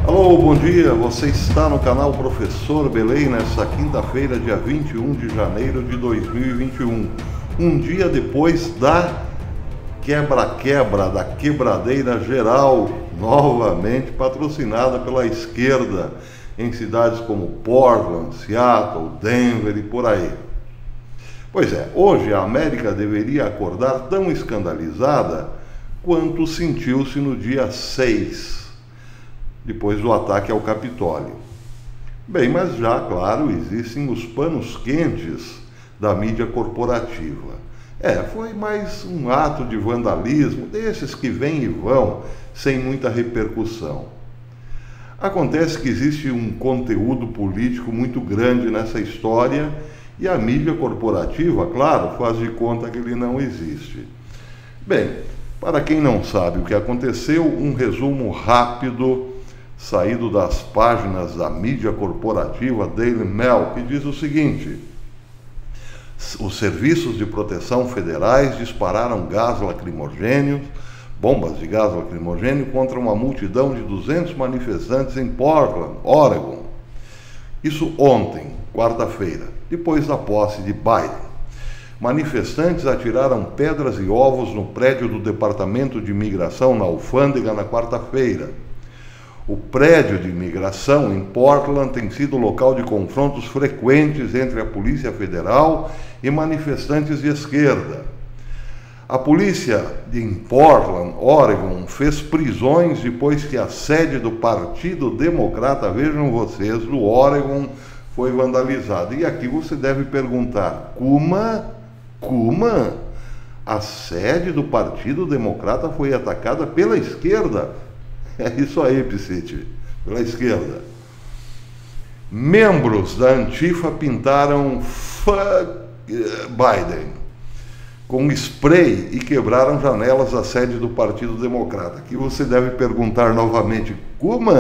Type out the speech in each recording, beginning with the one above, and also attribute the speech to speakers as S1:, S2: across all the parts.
S1: Alô, bom dia, você está no canal Professor Belém nesta quinta-feira, dia 21 de janeiro de 2021. Um dia depois da quebra-quebra, da quebradeira geral, novamente patrocinada pela esquerda, em cidades como Portland, Seattle, Denver e por aí. Pois é, hoje a América deveria acordar tão escandalizada quanto sentiu-se no dia 6, depois do ataque ao Capitólio. Bem, mas já, claro, existem os panos quentes da mídia corporativa. Foi mais um ato de vandalismo, desses que vêm e vão, sem muita repercussão. Acontece que existe um conteúdo político muito grande nessa história e a mídia corporativa, claro, faz de conta que ele não existe. Bem, para quem não sabe o que aconteceu, um resumo rápido saído das páginas da mídia corporativa Daily Mail, que diz o seguinte: os serviços de proteção federais dispararam gás lacrimogêneo, bombas de gás lacrimogêneo contra uma multidão de 200 manifestantes em Portland, Oregon. Isso ontem, quarta-feira, depois da posse de Biden. Manifestantes atiraram pedras e ovos no prédio do Departamento de Imigração na alfândega na quarta-feira. O prédio de imigração em Portland tem sido local de confrontos frequentes entre a Polícia Federal e manifestantes de esquerda. A polícia em Portland, Oregon, fez prisões depois que a sede do Partido Democrata, vejam vocês, do Oregon, foi vandalizada. E aqui você deve perguntar, como? A sede do Partido Democrata foi atacada pela esquerda? É isso aí, Psite, pela esquerda. Membros da Antifa pintaram "Fuck Biden" com spray e quebraram janelas da sede do Partido Democrata. Aqui você deve perguntar novamente, como?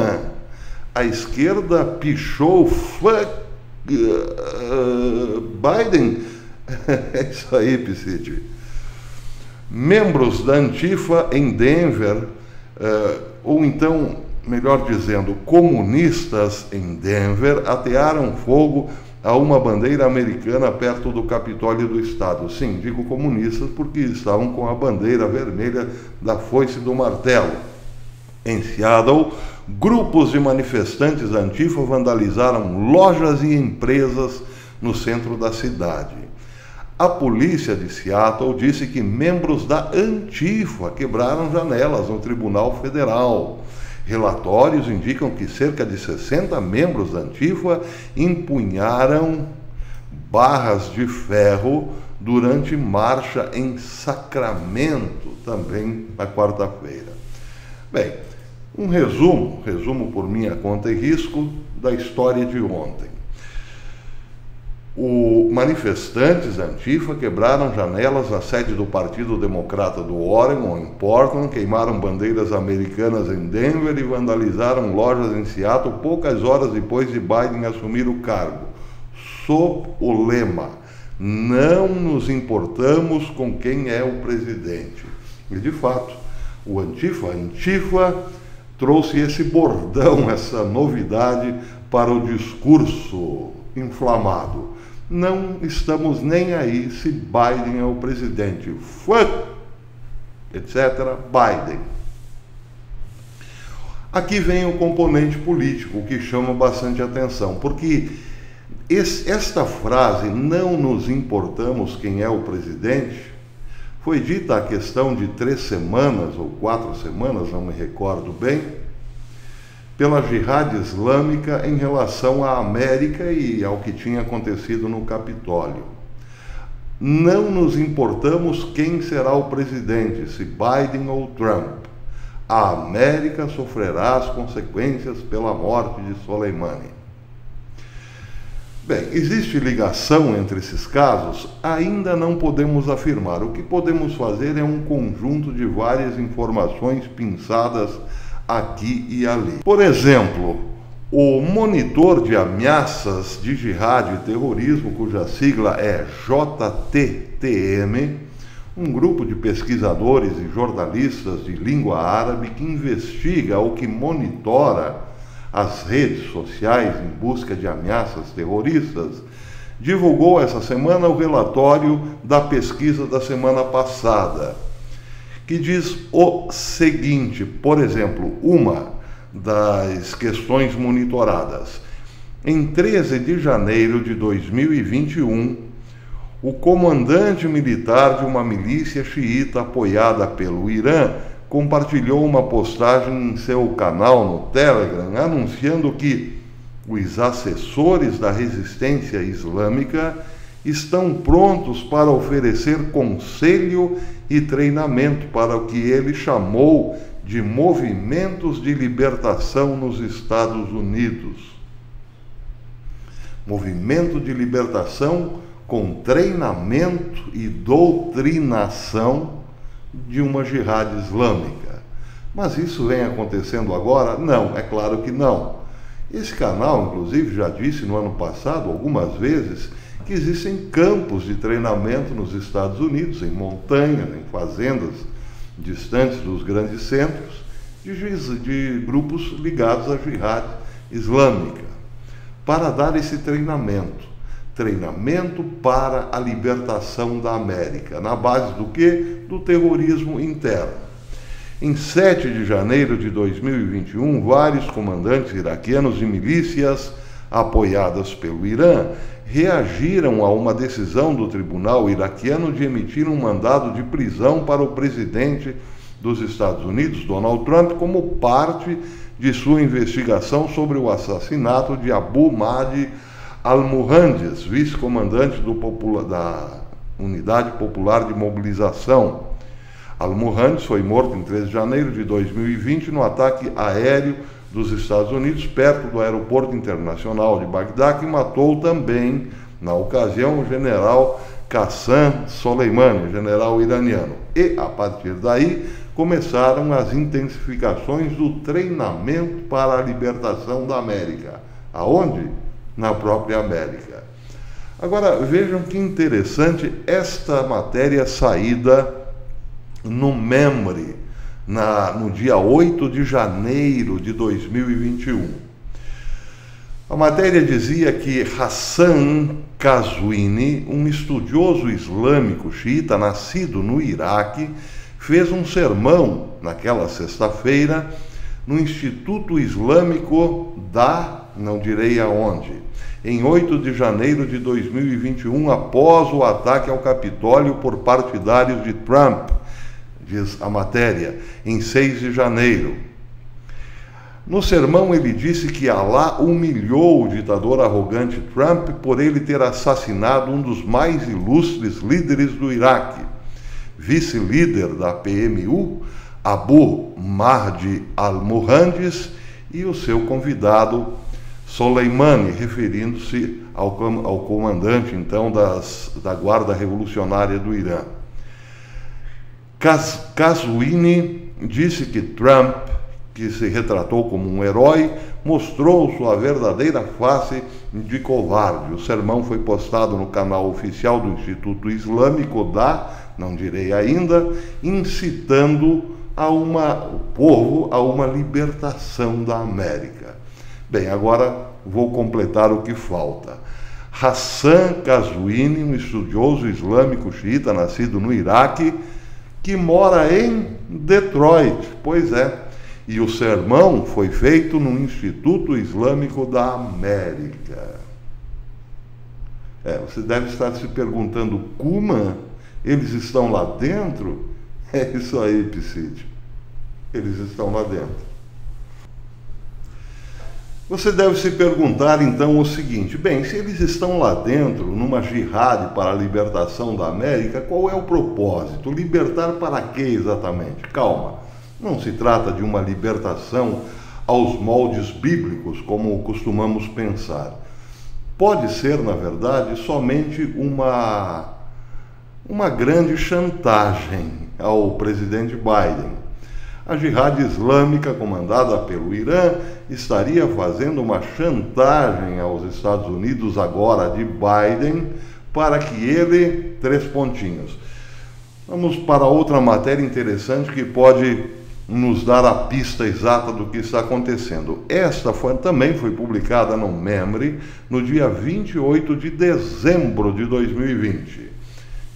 S1: A esquerda pichou "Fuck Biden"? É isso aí, Psite. Membros da Antifa em Denver, ou então, melhor dizendo, comunistas em Denver atearam fogo a uma bandeira americana perto do Capitólio do Estado. Sim, digo comunistas porque estavam com a bandeira vermelha da foice do martelo. Em Seattle, grupos de manifestantes da Antifa vandalizaram lojas e empresas no centro da cidade. A polícia de Seattle disse que membros da Antifa quebraram janelas no Tribunal Federal. Relatórios indicam que cerca de 60 membros da Antifa empunharam barras de ferro durante marcha em Sacramento, também na quarta-feira. Bem, um resumo por minha conta e risco da história de ontem. Manifestantes da Antifa quebraram janelas na sede do Partido Democrata do Oregon, em Portland, queimaram bandeiras americanas em Denver e vandalizaram lojas em Seattle poucas horas depois de Biden assumir o cargo. Sob o lema, não nos importamos com quem é o presidente. E, de fato, o Antifa trouxe esse bordão, essa novidade para o discurso inflamado. Não estamos nem aí se Biden é o presidente. Fuck, etc. Biden. Aqui vem o componente político que chama bastante atenção, porque esta frase, não nos importamos quem é o presidente, foi dita a questão de 3 semanas ou 4 semanas, não me recordo bem, pela Jihad Islâmica em relação à América e ao que tinha acontecido no Capitólio. Não nos importamos quem será o presidente, se Biden ou Trump. A América sofrerá as consequências pela morte de Soleimani. Bem, existe ligação entre esses casos? Ainda não podemos afirmar. O que podemos fazer é um conjunto de várias informações pinçadas aqui e ali. Por exemplo, o monitor de ameaças de jihad e terrorismo, cuja sigla é JTTM, um grupo de pesquisadores e jornalistas de língua árabe que investiga ou que monitora as redes sociais em busca de ameaças terroristas, divulgou essa semana o relatório da pesquisa da semana passada, que diz o seguinte, por exemplo, uma das questões monitoradas. Em 13 de janeiro de 2021, o comandante militar de uma milícia xiita apoiada pelo Irã compartilhou uma postagem em seu canal no Telegram anunciando que os assessores da resistência islâmica estão prontos para oferecer conselho e treinamento para o que ele chamou de movimentos de libertação nos Estados Unidos. Movimento de libertação com treinamento e doutrinação de uma jihad islâmica. Mas isso vem acontecendo agora? Não, é claro que não. Esse canal, inclusive, já disse no ano passado, algumas vezes, que existem campos de treinamento nos Estados Unidos, em montanhas, em fazendas distantes dos grandes centros, de grupos ligados à jihad islâmica, para dar esse treinamento para a libertação da América, na base do quê? Do terrorismo interno. Em 7 de janeiro de 2021, vários comandantes iraquianos de milícias apoiadas pelo Irã reagiram a uma decisão do tribunal iraquiano de emitir um mandado de prisão para o presidente dos Estados Unidos, Donald Trump, como parte de sua investigação sobre o assassinato de Abu Mahdi al-Muhandis, vice-comandante da Unidade Popular de Mobilização. Al-Muhandis foi morto em 13 de janeiro de 2020 no ataque aéreo dos Estados Unidos, perto do aeroporto internacional de Bagdá, que matou também, na ocasião, o general Qassem Soleimani, general iraniano. E, a partir daí, começaram as intensificações do treinamento para a libertação da América. Aonde? Na própria América. Agora, vejam que interessante esta matéria saída no Memri, no dia 8 de janeiro de 2021. A matéria dizia que Hassan Qazwini, um estudioso islâmico xiita nascido no Iraque, fez um sermão naquela sexta-feira no Instituto Islâmico não direi aonde, em 8 de janeiro de 2021, após o ataque ao Capitólio por partidários de Trump, diz a matéria, em 6 de janeiro. No sermão ele disse que Alá humilhou o ditador arrogante Trump por ele ter assassinado um dos mais ilustres líderes do Iraque, vice-líder da PMU, Abu Mahdi al-Muhandis, e o seu convidado Soleimani, referindo-se ao comandante, então, da Guarda Revolucionária do Irã. Qazwini disse que Trump, que se retratou como um herói, mostrou sua verdadeira face de covarde. O sermão foi postado no canal oficial do Instituto Islâmico não direi ainda, incitando o povo a uma libertação da América. Bem, agora vou completar o que falta. Hassan Qazwini, um estudioso islâmico xiita nascido no Iraque, que mora em Detroit, pois é, e o sermão foi feito no Instituto Islâmico da América. Você deve estar se perguntando, como eles estão lá dentro? É isso aí, Psídio. Eles estão lá dentro. Você deve se perguntar então o seguinte: bem, se eles estão lá dentro, numa jihad para a libertação da América, qual é o propósito? Libertar para quê exatamente? Calma, não se trata de uma libertação aos moldes bíblicos, como costumamos pensar. Pode ser, na verdade, somente uma grande chantagem ao presidente Biden. A jihad islâmica, comandada pelo Irã, estaria fazendo uma chantagem aos Estados Unidos, agora de Biden, para que ele... Vamos para outra matéria interessante que pode nos dar a pista exata do que está acontecendo. Esta também foi publicada no MEMRI no dia 28 de dezembro de 2020.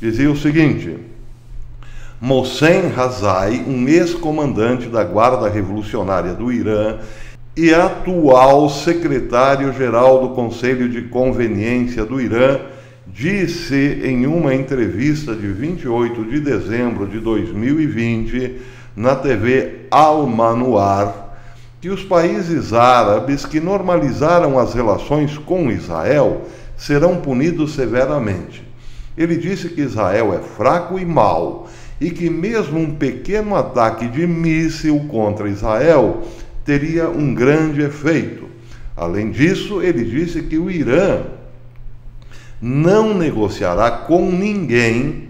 S1: Dizia o seguinte: Mohsen Hazai, um ex-comandante da Guarda Revolucionária do Irã e atual secretário-geral do Conselho de Conveniência do Irã, disse em uma entrevista de 28 de dezembro de 2020 na TV Al-Manuar que os países árabes que normalizaram as relações com Israel serão punidos severamente. Ele disse que Israel é fraco e mau e que mesmo um pequeno ataque de míssil contra Israel teria um grande efeito. Além disso, ele disse que o Irã não negociará com ninguém,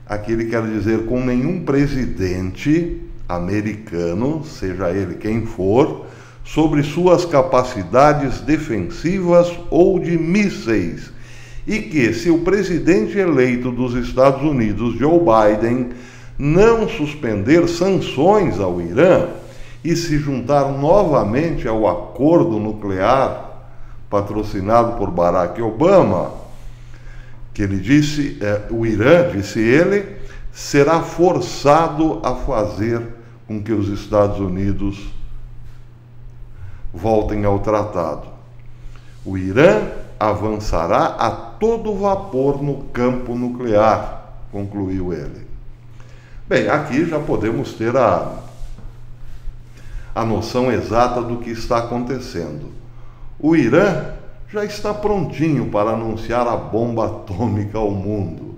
S1: aqui ele quer dizer com nenhum presidente americano, seja ele quem for, sobre suas capacidades defensivas ou de mísseis, e que se o presidente eleito dos Estados Unidos, Joe Biden, não suspender sanções ao Irã e se juntar novamente ao acordo nuclear patrocinado por Barack Obama, que ele disse, o Irã, disse ele, será forçado a fazer com que os Estados Unidos voltem ao tratado. O Irã avançará a todo vapor no campo nuclear, concluiu ele. Bem, aqui já podemos ter a noção exata do que está acontecendo. O Irã já está prontinho para anunciar a bomba atômica ao mundo,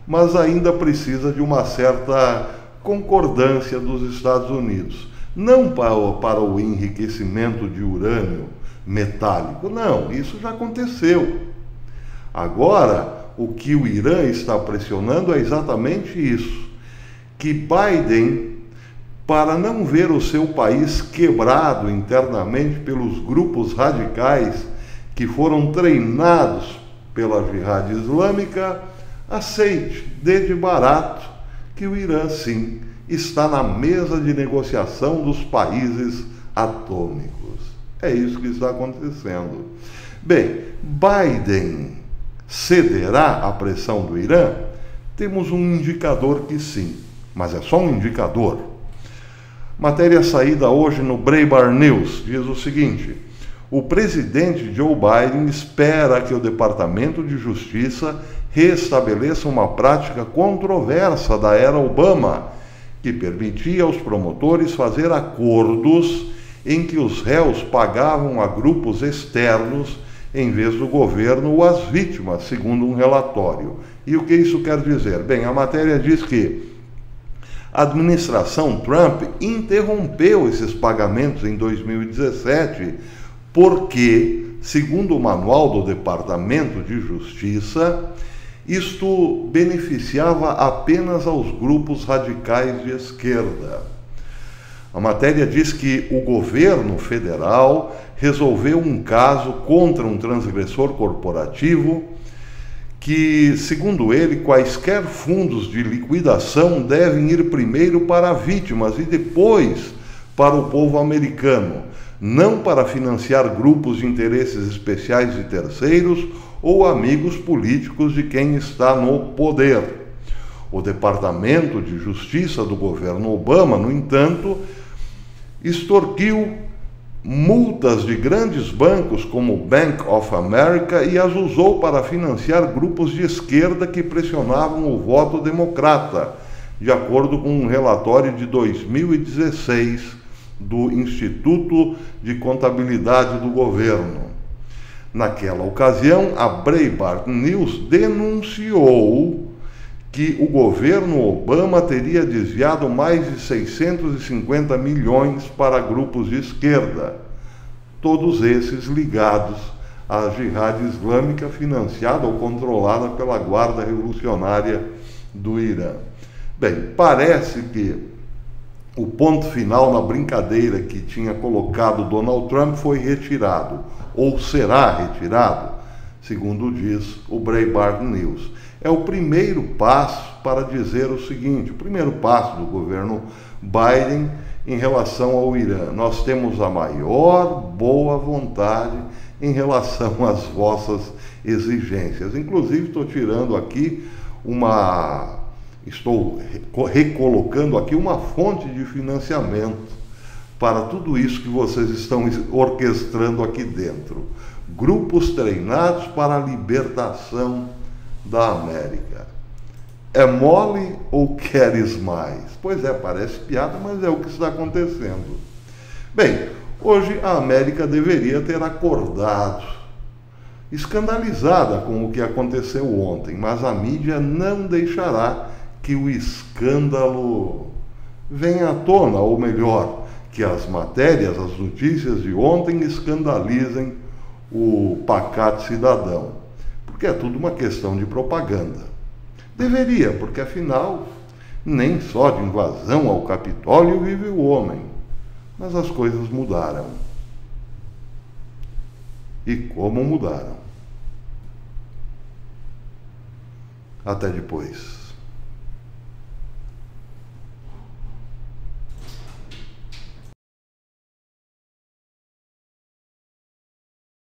S1: mas ainda precisa de uma certa concordância dos Estados Unidos, não para o enriquecimento de urânio metálico, não, isso já aconteceu. Agora, o que o Irã está pressionando é exatamente isso, que Biden, para não ver o seu país quebrado internamente pelos grupos radicais que foram treinados pela Jihad Islâmica, aceite, dê de barato, que o Irã, sim, está na mesa de negociação dos países atômicos. É isso que está acontecendo. Bem, Biden cederá à pressão do Irã? Temos um indicador que sim, mas é só um indicador. Matéria saída hoje no Breitbart News diz o seguinte: o presidente Joe Biden espera que o Departamento de Justiça restabeleça uma prática controversa da era Obama, que permitia aos promotores fazer acordos em que os réus pagavam a grupos externos em vez do governo ou as vítimas, segundo um relatório. E o que isso quer dizer? Bem, a matéria diz que a administração Trump interrompeu esses pagamentos em 2017 porque, segundo o manual do Departamento de Justiça, isto beneficiava apenas aos grupos radicais de esquerda. A matéria diz que o governo federal resolveu um caso contra um transgressor corporativo que, segundo ele, quaisquer fundos de liquidação devem ir primeiro para vítimas e depois para o povo americano, não para financiar grupos de interesses especiais de terceiros ou amigos políticos de quem está no poder. O Departamento de Justiça do governo Obama, no entanto, extorquiu multas de grandes bancos como o Bank of America e as usou para financiar grupos de esquerda que pressionavam o voto democrata, de acordo com um relatório de 2016 do Instituto de Contabilidade do Governo. Naquela ocasião, a Breitbart News denunciou que o governo Obama teria desviado mais de 650 milhões para grupos de esquerda, todos esses ligados à Jihad Islâmica financiada ou controlada pela Guarda Revolucionária do Irã. Bem, parece que o ponto final na brincadeira que tinha colocado Donald Trump foi retirado, ou será retirado, segundo diz o Breitbart News. É o primeiro passo para dizer o seguinte: o primeiro passo do governo Biden em relação ao Irã. Nós temos a maior boa vontade em relação às vossas exigências. Inclusive, estou tirando aqui estou recolocando aqui uma fonte de financiamento para tudo isso que vocês estão orquestrando aqui dentro. Grupos treinados para a libertação da América. É mole ou queres mais? Pois é, parece piada, mas é o que está acontecendo. Bem, hoje a América deveria ter acordado, escandalizada com o que aconteceu ontem, mas a mídia não deixará que o escândalo venha à tona, ou melhor, que as matérias, as notícias de ontem escandalizem o pacato cidadão, porque é tudo uma questão de propaganda. Deveria, porque afinal, nem só de invasão ao Capitólio vive o homem, mas as coisas mudaram. E como mudaram. Até depois.